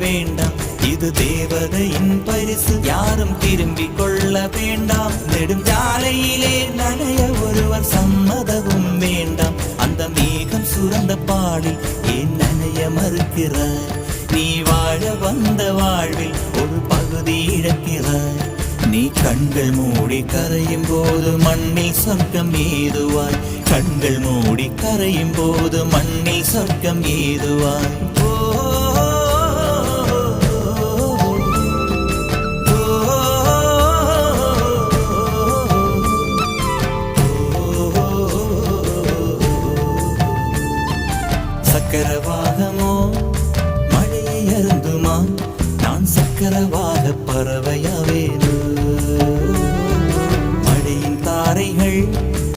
வேண்டாம், இது தேவதையின் பரிசு, யாரும் திரும்பிக் கொள்ள வேண்டாம். நெடுஞ்சாலையிலே நனைய ஒருவர் சம்மதமும் வேண்டாம். அந்த மேகம் சுரந்த பாடில் ஏன் நனைய மறுக்கிறாய்? நீ வாழ வந்த வாழ்வில் ஒரு பகுதி இழக்கிறாய். நீ கண்கள் மூடி கரையும் போது மண்ணில் சொர்க்கம் ஏதுவாய். கண்கள் மூடி கரையும் போது மண்ணில் சொர்க்கம் ஏதுவாய். சக்கரவாகமோ மழையை அருந்துமா? நான் சக்கரவாக பறவை